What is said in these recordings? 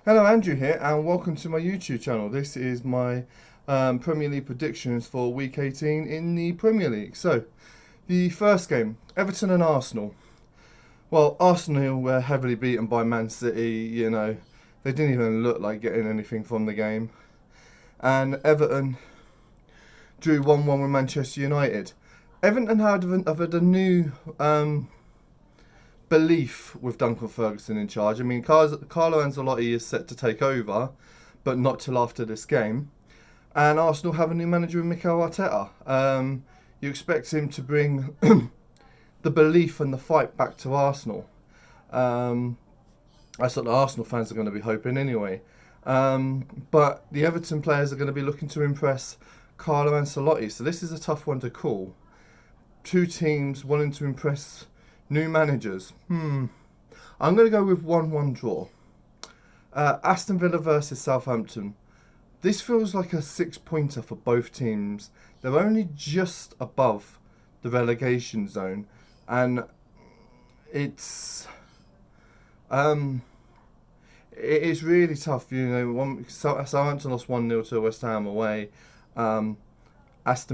Hello, Andrew here, and welcome to my YouTube channel. This is my Premier League predictions for Week 18 in the Premier League. So, the first game, Everton and Arsenal. Well, Arsenal were heavily beaten by Man City. They didn't even look like getting anything from the game. And Everton drew 1-1 with Manchester United. Everton have had a new belief with Duncan Ferguson in charge. I mean, Carlo Ancelotti is set to take over, but not till after this game. And Arsenal have a new manager in Mikel Arteta. You expect him to bring the belief and the fight back to Arsenal. That's what the Arsenal fans are going to be hoping anyway. But the Everton players are going to be looking to impress Carlo Ancelotti. So this is a tough one to call. Two teams wanting to impress new managers. I'm going to go with 1-1 draw. Aston Villa versus Southampton. This feels like a 6-pointer for both teams. They're only just above the relegation zone. And it is really tough. Southampton lost 1-0 to West Ham away. Aston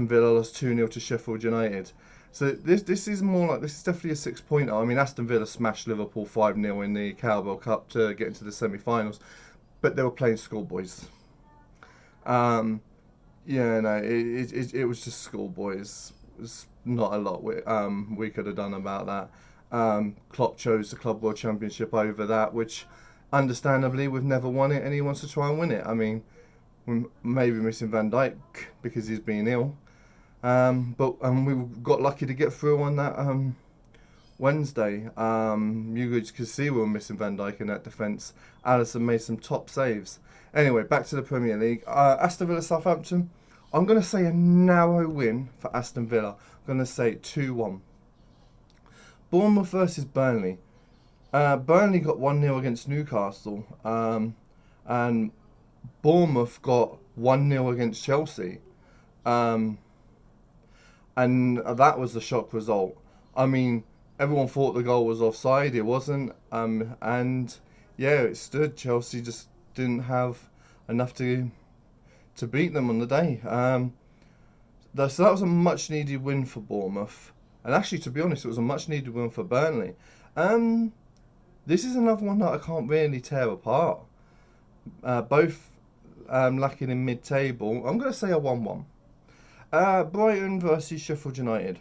Villa lost 2-0 to Sheffield United. So this is definitely a 6-pointer. I mean, Aston Villa smashed Liverpool 5-0 in the Carabao Cup to get into the semi-finals, but they were playing schoolboys. It was just schoolboys. There's not a lot we could have done about that. Klopp chose the Club World Championship over that, which, understandably, we've never won it, and he wants to try and win it. I mean, we're maybe missing Van Dijk because he's been ill. But we got lucky to get through on that Wednesday. You could see we were missing Van Dijk in that defence. Alisson made some top saves. Anyway, back to the Premier League. Aston Villa Southampton. I'm going to say a narrow win for Aston Villa. I'm going to say 2-1. Bournemouth versus Burnley. Burnley got 1-0 against Newcastle. And Bournemouth got 1-0 against Chelsea. And that was the shock result. I mean, everyone thought the goal was offside. It wasn't. It stood. Chelsea just didn't have enough to beat them on the day. So that was a much needed win for Bournemouth. And actually, to be honest, it was a much needed win for Burnley. This is another one that I can't really tear apart. Both lacking in mid-table. I'm going to say a 1-1. Brighton versus Sheffield United.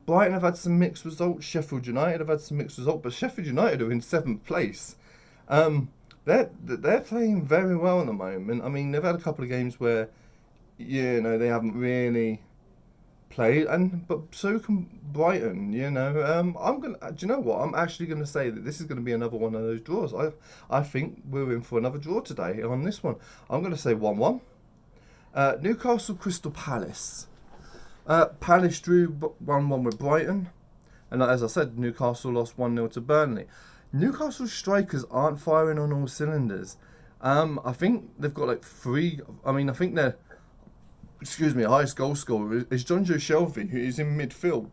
Brighton have had some mixed results. Sheffield United have had some mixed results, but Sheffield United are in 7th place. They're playing very well at the moment. I mean, they've had a couple of games where they haven't really played, but so can Brighton. Do you know what? I'm actually gonna say that this is gonna be another one of those draws. I think we're in for another draw today on this one. I'm gonna say 1-1. Newcastle Crystal Palace. Palace drew 1-1 with Brighton. And as I said, Newcastle lost 1-0 to Burnley. Newcastle strikers aren't firing on all cylinders. I think they've got like 3. I mean, I think their highest goal scorer is Jonjo Shelvey, who is in midfield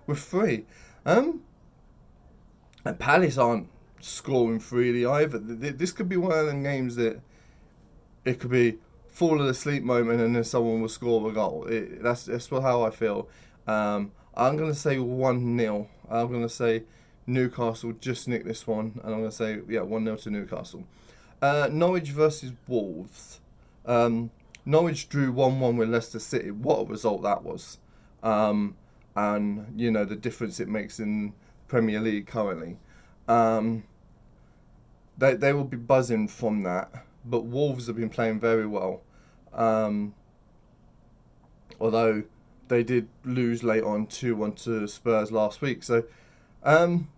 with 3. And Palace aren't scoring freely either. This could be one of them games that it could be fall asleep moment and then someone will score a goal. That's how I feel. I'm going to say 1-0. I'm going to say Newcastle just nick this one, and I'm going to say 1-0 to Newcastle. Norwich versus Wolves. Norwich drew 1-1 with Leicester City. What a result that was. And the difference it makes in Premier League currently. They will be buzzing from that. But Wolves have been playing very well. Although they did lose late on 2-1 to Spurs last week. So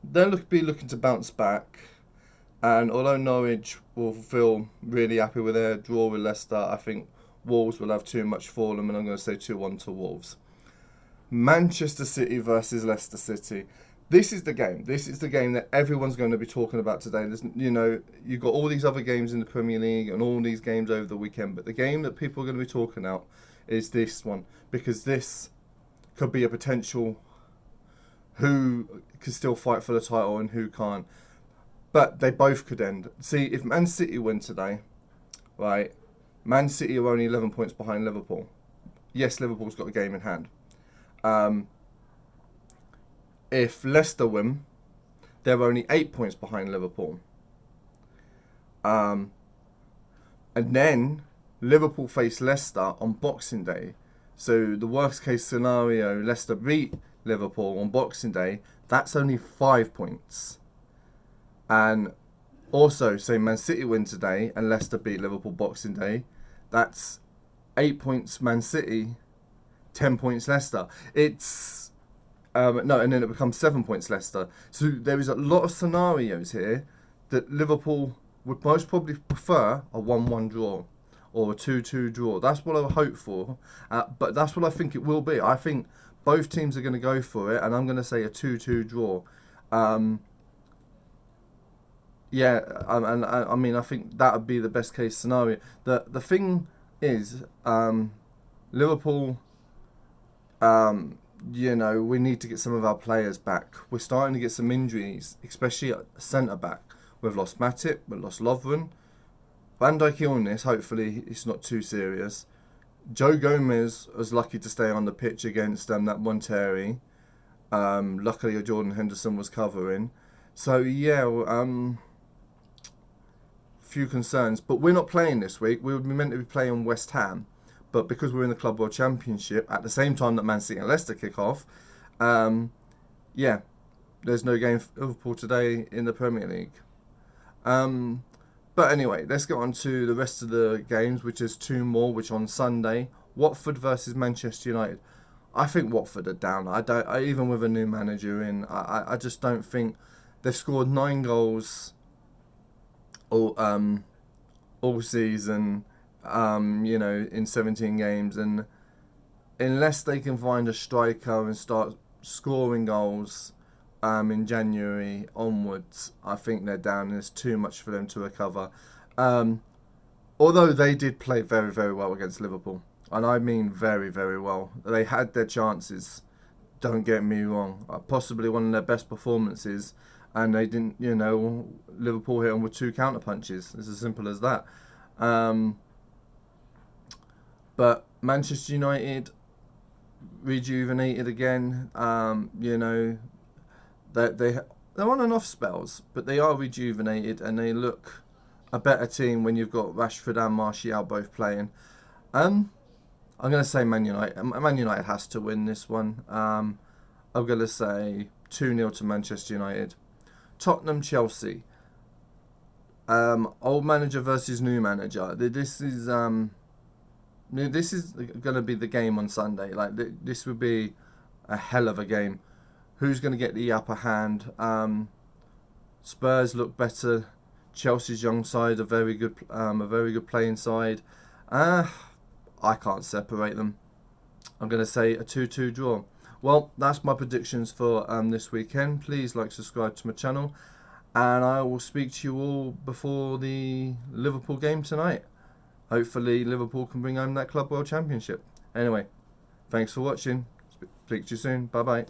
they'll be looking to bounce back. And although Norwich will feel really happy with their draw with Leicester, I think Wolves will have too much for them. And I'm going to say 2-1 to Wolves. Manchester City versus Leicester City. This is the game. This is the game that everyone's going to be talking about today. You've got all these other games in the Premier League and all these games over the weekend, but the game that people are going to be talking about is this one, because this could be a potential who can still fight for the title and who can't. But they both could end. See, if Man City win today, right, Man City are only 11 points behind Liverpool. Yes, Liverpool's got a game in hand. If Leicester win, they're only 8 points behind Liverpool. And then Liverpool face Leicester on Boxing Day. So the worst case scenario, Leicester beat Liverpool on Boxing Day. That's only 5 points. And also, say Man City win today and Leicester beat Liverpool Boxing Day. That's 8 points Man City, 10 points Leicester. It's no, and then it becomes 7 points Leicester. So there is a lot of scenarios here that Liverpool would most probably prefer a 1-1 draw or a 2-2 draw. That's what I hope for, but that's what I think it will be. I think both teams are going to go for it, and I'm going to say a 2-2 draw. Yeah, and I mean, I think that would be the best case scenario. The thing is, Liverpool, you know, we need to get some of our players back. We're starting to get some injuries, especially at centre back. We've lost Matip, we've lost Lovren. Van Dijk illness, hopefully it's not too serious. Joe Gomez was lucky to stay on the pitch against that Monterrey. Luckily, Jordan Henderson was covering. So yeah, few concerns. But we're not playing this week. We would be meant to be playing West Ham, but because we're in the Club World Championship at the same time that Man City and Leicester kick off, yeah, there's no game for Liverpool today in the Premier League. But anyway, let's get on to the rest of the games, which is two more, which on Sunday, Watford versus Manchester United. I think Watford are down. Even with a new manager in, I just don't think they've scored 9 goals all season, you know, in 17 games, and unless they can find a striker and start scoring goals in January onwards, I think they're down. There's too much for them to recover. Although they did play very, very well against Liverpool, and I mean very, very well. They had their chances. Don't get me wrong. Possibly one of their best performances, and they didn't. You know, Liverpool hit them with 2 counter punches. It's as simple as that. But Manchester United rejuvenated again. You know, they're on and off spells, but they are rejuvenated and they look a better team when you've got Rashford and Martial both playing. I'm going to say Man United. Man United has to win this one. I'm going to say 2-0 to Manchester United. Tottenham Chelsea. Old manager versus new manager. This is going to be the game on Sunday. Like this would be a hell of a game. Who's going to get the upper hand? Spurs look better. Chelsea's young side, a very good playing side. I can't separate them. I'm going to say a 2-2 draw. Well, that's my predictions for this weekend. Please like, subscribe to my channel, and I will speak to you all before the Liverpool game tonight. Hopefully Liverpool can bring home that Club World Championship. Anyway, thanks for watching. Speak to you soon. Bye bye.